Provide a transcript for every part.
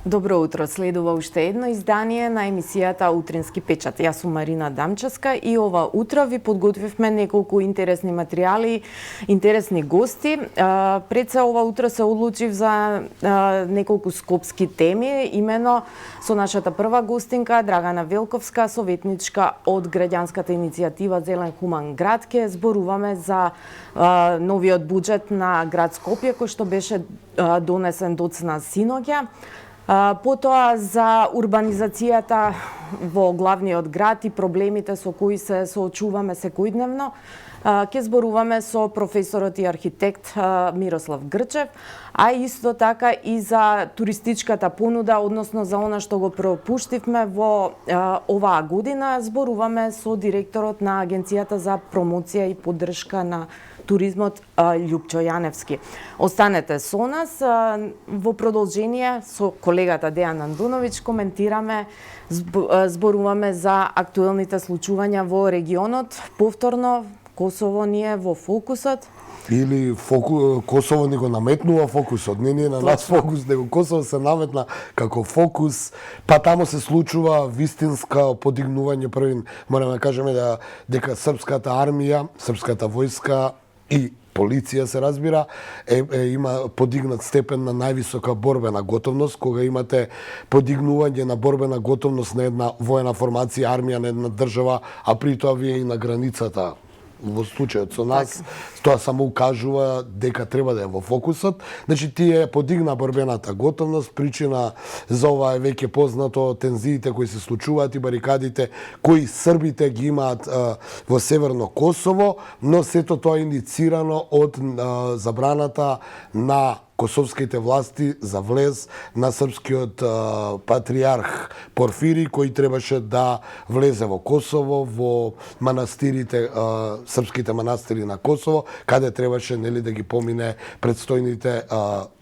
Добро утро, следува уште едно издание на емисијата Утрински печат. Јас сум Марина Дамчевска и ова утро ви подготвивме неколку интересни материјали, интересни гости. Пред се ова утро се одлучив за неколку скопски теми, имено со нашата прва гостинка Драгана Велковска, советничка од граѓанската иницијатива Зелен хуман град. Ке зборуваме за новиот буџет на град Скопје кој што беше донесен доцна синоќа. Потоа за урбанизацијата во главниот град и проблемите со кои се соочуваме секојдневно. Ке зборуваме со професорот и архитект Мирослав Грчев, а исто така и за туристичката понуда, односно за она што го пропуштивме во оваа година. Зборуваме со директорот на Агенцијата за промоција и поддршка на туризмот Љупчо Јаневски. Останете со нас. Во продолжение со колегата Дејан Андуновиќ коментираме, зборуваме за актуелните случувања во регионот. Повторно Косово ни е во фокусот. Или Косово ни го наметнува фокусот, не е на нас фокус, него Косово се наметна како фокус, па тамо се случува вистинска подигнување. Првин мораме да кажеме дека српската армија, српската војска и полиција се разбира, има подигнат степен на највисока борбена готовност, кога имате подигнување на борбена готовност на една воена формација, армија на една држава, а при тоа вие и на границата. Во случајот со нас, тоа само укажува дека треба да е во фокусот. Значи, тие подигна борбената готовност, причина за ова е веќе познато, тензиите кои се случуваат и барикадите кои србите ги имаат во Северно Косово, но сето тоа е иницирано од забраната на косовските власти за влез на српскиот патриарх Порфири, кој требаше да влезе во Косово, во манастирите, српските манастири на Косово, каде требаше да ги помине предстојните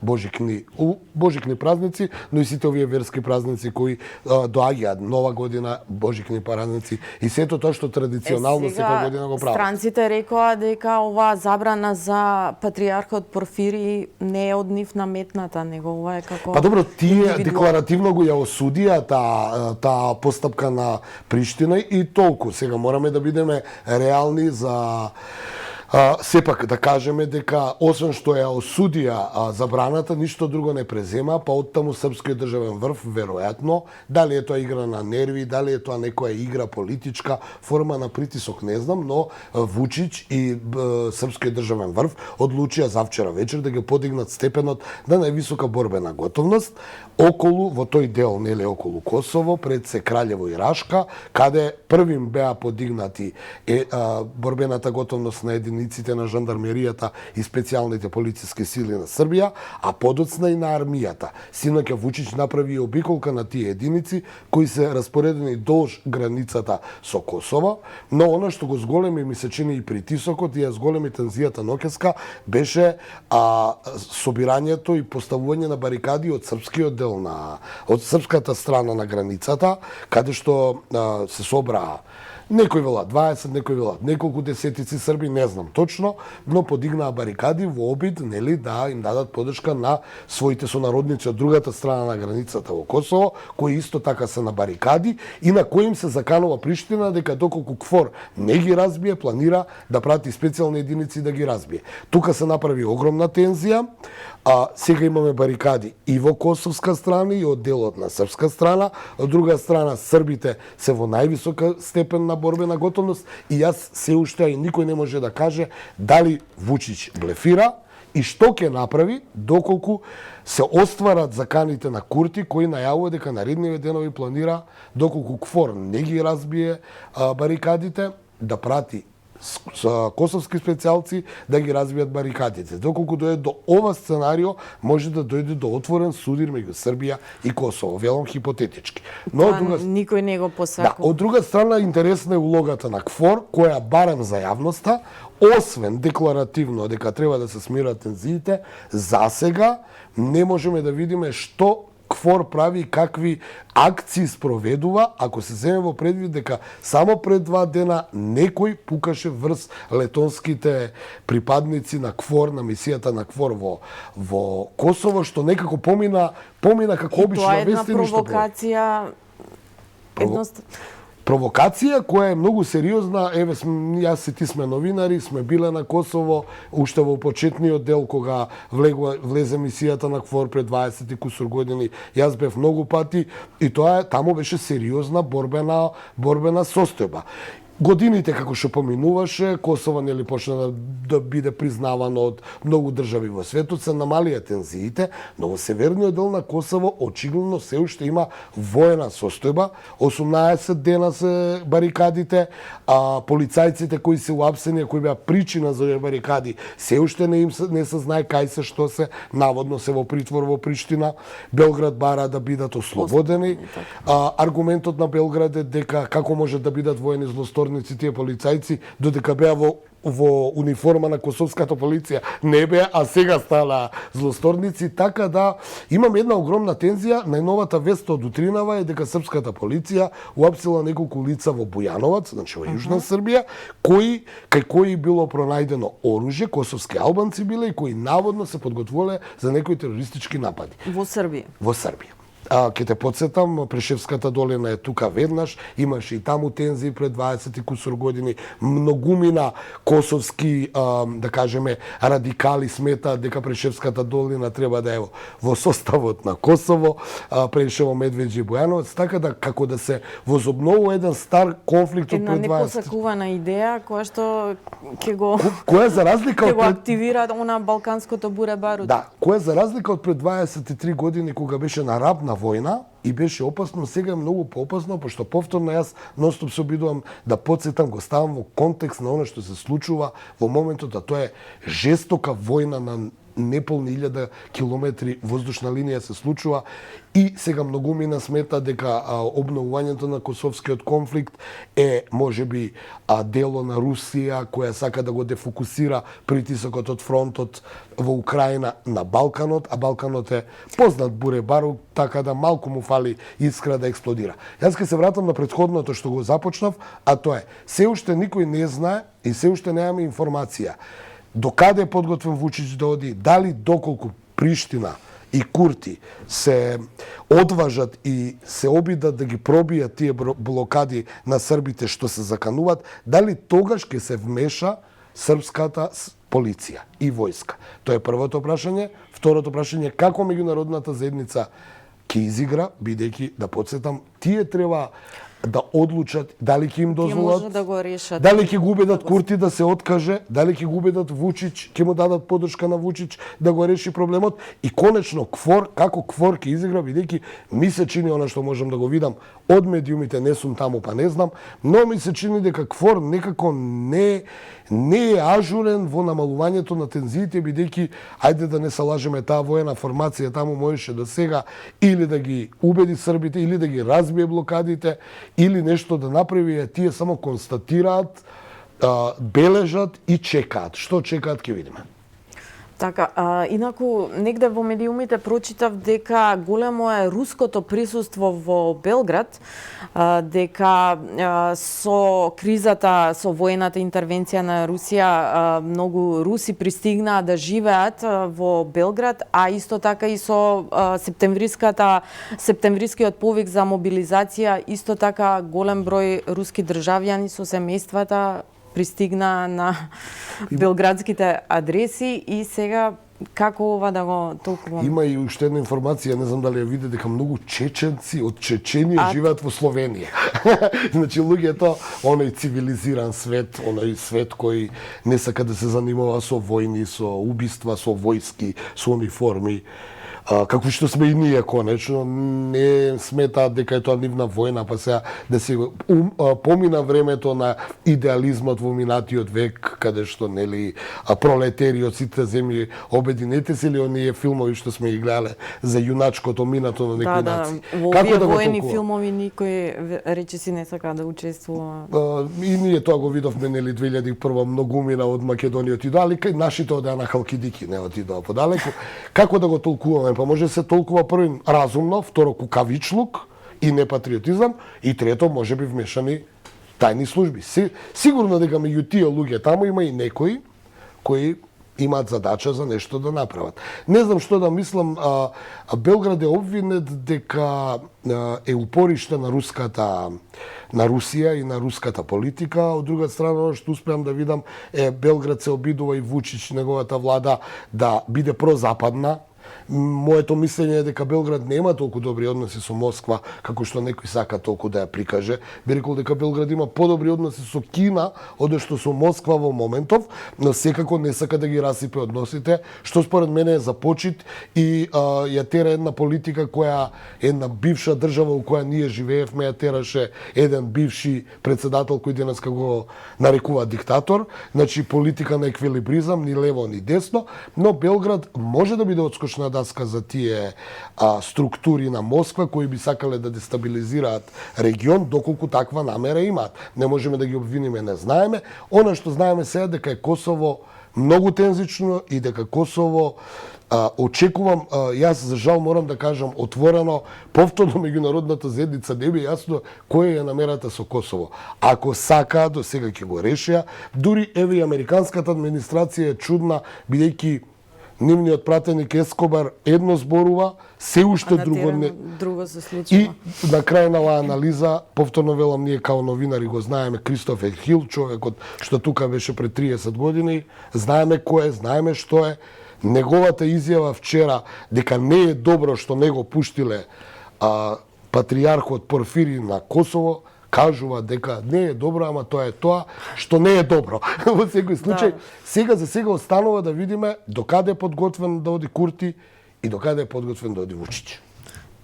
божикни празници, но и сите овие верски празници кои доаѓаат, Нова година, божикни празници и сето тоа што традиционално секоја година го прават. Странците рекоа дека оваа забрана за патриархот Порфири не е од нив наметната, него ова е како... Па добро, тие декларативно го ја осудија таа постапка на Приштина и толку. Сега мораме да бидеме реални за... Сепак да кажеме дека освен што ја осудија забраната, ништо друго не презема, па оттаму српскиот државен врв веројатно, дали е тоа игра на нерви, дали е тоа некоја игра политичка, форма на притисок, не знам, но Вучич и српскиот државен врв одлучија завчера вечер да ги подигнат степенот на највисока борбена готовност околу, во тој дел, нели околу Косово, пред се Краљево и Рашка, каде првим беа подигнати борбената готовност на единиците на жандармеријата и специјалните полициски сили на Србија, а подоцна и на армијата. Синоќа Вучич направи обиколка на тие единици кои се распоредени долж границата со Косово, но она што го зголеми, ми се чини и притисокот и ја зголеми тензијата ноќеска, беше собирањето и поставување на барикади од српскиот дел од српската страна на границата, каде што се собраа некои велат 20, некои велат неколку десетици срби, не знам точно, но подигнаа барикади во обид, нели, да им дадат поддршка на своите сонародници од другата страна на границата во Косово, кои исто така се на барикади и на кои им се заканува Приштина дека доколку КФОР не ги разбие, планира да прати специјални единици да ги разбие. Тука се направи огромна тензија. Сега имаме барикади и во косовска страна и од делот на српска страна, од друга страна србите се во највисока степен на борбена готовност и јас се уште и никој не може да каже дали Вучич блефира и што ќе направи доколку се остварат заканите на Курти, кој најавува дека наредниве денови планира, доколку КФОР не ги разбие барикадите, да прати косовски специјалци да ги разбијат барикадите. Доколку дојде до ова сценарио, може да дојде до отворен судир меѓу Србија и Косово, велам хипотетички. Но никој не го посакува. Да, од друга страна интересна е улогата на КФОР, која барем за јавноста, освен декларативно дека треба да се смират тензиите, засега не можеме да видиме што КФОР прави, какви акции спроведува, ако се земе во предвид дека само пред 2 дена некој пукаше врз летонските припадници на КФОР, на мисијата на КФОР во Косово, што некако помина како обична вест и ништо повеќе. Провокација која е многу сериозна. Еве, јас и ти сме новинари, сме биле на Косово уште во почетниот дел кога влезе мисијата на КФОР пред 20 и кусур години. Јас бев многу пати и таму беше сериозна борбена состојба. Годините како што поминуваше, Косово нели почна да биде признавано од многу држави во светот, се намалија тензиите, но во северниот дел на Косово очигледно се уште има воена состојба. 18 дена се барикадите, а полицајците кои се уапсени, кои беа причина за овие барикади, се уште не се знае кај се, што се, наводно се во притвор во Приштина. Белград бара да бидат ослободени. Аргументот на Белград е дека како може да бидат воени злосторници тие полицајци, додека беа во униформа на косовската полиција, не беа, а сега стана злосторници, така да имам една огромна тензија. Најновата вест од утринава е дека српската полиција уапсила неколку лица во Бујановац, значи во Јужна Србија, кај кои било пронајдено оружје, косовски албанци биле и кои наводно се подготвувале за некои терористички напади. Во Србија. Во Србија. Ке те подсетам, Прешевската долина е тука веднаш, имаше и таму тензии пред 20 и кусур години. Многумина косовски, да кажеме, радикали сметаат дека Прешевската долина треба да е во составот на Косово, Прешево, Медвеđа и Бујановац, така да како да се возобновува еден стар конфликт од пред 20. Една непосакувана идеја која што која за разлика од активира она балканското буре барут. Да, која за разлика од пред 23 години кога беше на рабна војна и беше опасно, сега е многу поопасно, пошто повторно јас нонстоп се обидувам да потсетам, го ставам во контекст на оно што се случува во моментот, а тоа е жестока војна на неполни 1000 километри воздушна линија се случува и сега многумина смета дека обновувањето на косовскиот конфликт е можеби дело на Русија која сака да го дефокусира притисокот од фронтот во Украина на Балканот, а Балканот е познат буре барут, така да малку му фали искра да експлодира. Јас ќе се вратам на претходното што го започнав, а тоа е се уште никој не знае и се уште немаме информација до каде е подготвен Вучич да оди, дали доколку Приштина и Курти се одважат и се обидат да ги пробијат тие блокади на србите што се закануваат, дали тогаш ќе се вмеша српската полиција и војска. Тоа е првото прашање. Второто прашање е како меѓународната заедница ќе изигра, бидејќи, да подсетам, тие треба да одлучат дали ќе им дозволат, да го решат, дали ќе го убедат Курти да се откаже, дали ќе го убедат Вучич, ќе му дадат поддршка на Вучич да го реши проблемот и конечно КФОР, како КФОР ќе изигра, бидејќи ми се чини она што можам да го видам од медиумите, не сум таму па не знам, но ми се чини дека КФОР некако не е ажурен во намалувањето на тензиите, бидејќи ајде да не се лажеме, таа воена формација таму можеше до сега или да ги убеди србите, или да ги разбие блокадите, или нешто да направи, а тие само констатираат, бележат и чекаат. Што чекаат ќе видиме. Така, инаку негде во медиумите прочитав дека големо е руското присуство во Белград, дека со кризата, со воената интервенција на Русија, многу руси пристигнаа да живеат во Белград, а исто така и со септемврискиот повик за мобилизација, исто така голем број руски државјани со семејствата пристигна на белградските адреси и сега како ова да го толкувам? Има и уште една информација, не знам дали ја видите, дека многу чеченци од Чеченија живеат во Словенија. Значи луѓето, оној цивилизиран свет, оној свет кој не сака да се занимава со војни, со убиства, со војски, со униформи, како што сме и ние конечно, не сметаат дека е тоа нивна војна, па сега да се помина времето на идеализмот во минатиот век, каде што нели пролетери од сите земји обединете се, или оние филмови што сме ги гледале за јуначкото минато на некои нации. Во овие воени филмови никој речиси не сака да учествува. И ние тоа го видовме нели 2001 многумина од Македонија отидоа, али кај нашите одеа на Халкидики, не отидоа подалеку. Како да го толкуваме па може се толкува прво разумно, второ кукавичлук и непатриотизам и трето може би вмешани тајни служби. Сигурно дека меѓу тие луѓе таму има и некои кои имаат задача за нешто да направат. Не знам што да мислам, Белград е обвинет дека е упориште на Русија и на руската политика. Од друга страна, што успеам да видам е Белград се обидува и Вучич, неговата влада, да биде прозападна. Моето мислење е дека Белград нема толку добри односи со Москва, како што некој сака толку да ја прикаже. Би рекол дека Белград има подобри односи со Кина, одошто со Москва во моментов, но секако не сака да ги расипе односите, што според мене е за почит и ја тера една политика која една бивша држава во која ние живеевме, ја тераше еден бивши председател кој денеска го нарекува диктатор, значи политика на еквилибризам, ни лево ни десно, но Белград може да биде одскочна даска за тие структури на Москва кои би сакале да дестабилизираат регион, доколку таква намера имаат. Не можеме да ги обвиниме, не знаеме. Она што знаеме сега дека е Косово многу тензично и дека Косово очекувам, јас за жал морам да кажам отворено, повторно меѓународната заедница не би јасно која е намерата со Косово. Ако сака, до сега ќе го решија. Дури еве и американската администрација е чудна, бидејќи нивниот пратеник Ескобар едно зборува, се уште друго се случува. И на крај на оваа анализа, повторно велам, ние као новинари го знаеме, Кристофер Хил, човекот што тука беше пред 30 години, знаеме кој е, знаеме што е. Неговата изјава вчера дека не е добро што не го пуштиле патријархот Порфири на Косово, кажува дека не е добро, ама тоа е тоа што не е добро. Во секој случај, сега за сега останува да видиме докаде е подготвен да оди Курти и докаде е подготвен да оди Вучич.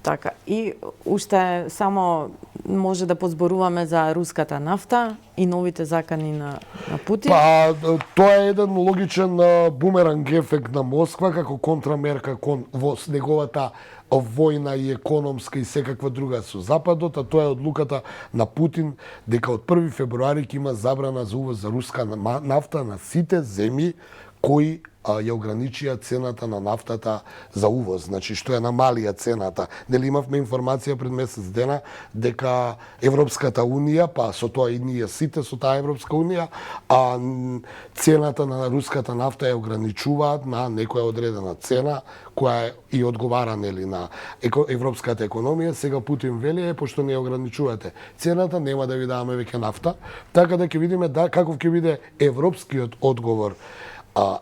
Така, и уште само може да позборуваме за руската нафта и новите закани на Путин. Па, тоа е еден логичен бумеранг ефект на Москва како контрамерка кон неговата војна и економска и секаква друга со Западот, а тоа е одлуката на Путин дека од 1 февруари ќе има забрана за увоз за руска нафта на сите земји кои ја ограничија цената на нафтата за увоз, значи што ја намалија цената. Нели имавме информација пред месец дена дека Европската унија, па со тоа и ние сите со таа Европска унија, цената на руската нафта ја ограничуваат на некоја одредена цена која и одговара нели на европската економија. Сега Путин вели пошто не ја ограничувате цената, нема да ви даваме веќе нафта, така да ќе видиме каков ќе биде европскиот одговор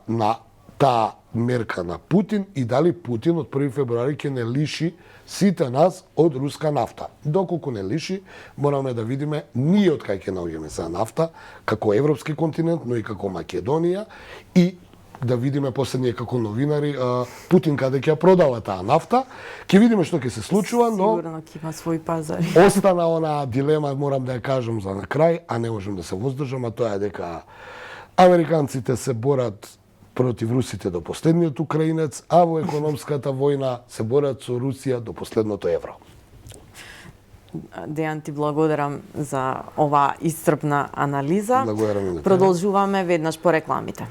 на таа мерка на Путин и дали Путин од 1 февруари ќе не лиши сите нас од руска нафта. Доколку не лиши, мораме да видиме ние од кај ќе наоѓаме сега нафта, како европски континент, но и како Македонија, и да видиме после ние како новинари Путин каде ќе ја продава таа нафта. Ќе видиме што ќе се случува, но сигурно ќе има свој пазар. Остана она дилема, морам да ја кажам за на крај, а не можам да се воздржам, а тоа е дека американците се борат против русите до последниот украинец, а во економската војна се борат со Русија до последното евро. Дејан, ти благодарам за оваа исцрпна анализа. Благодарам и на тебе. Продолжуваме веднаш по рекламите.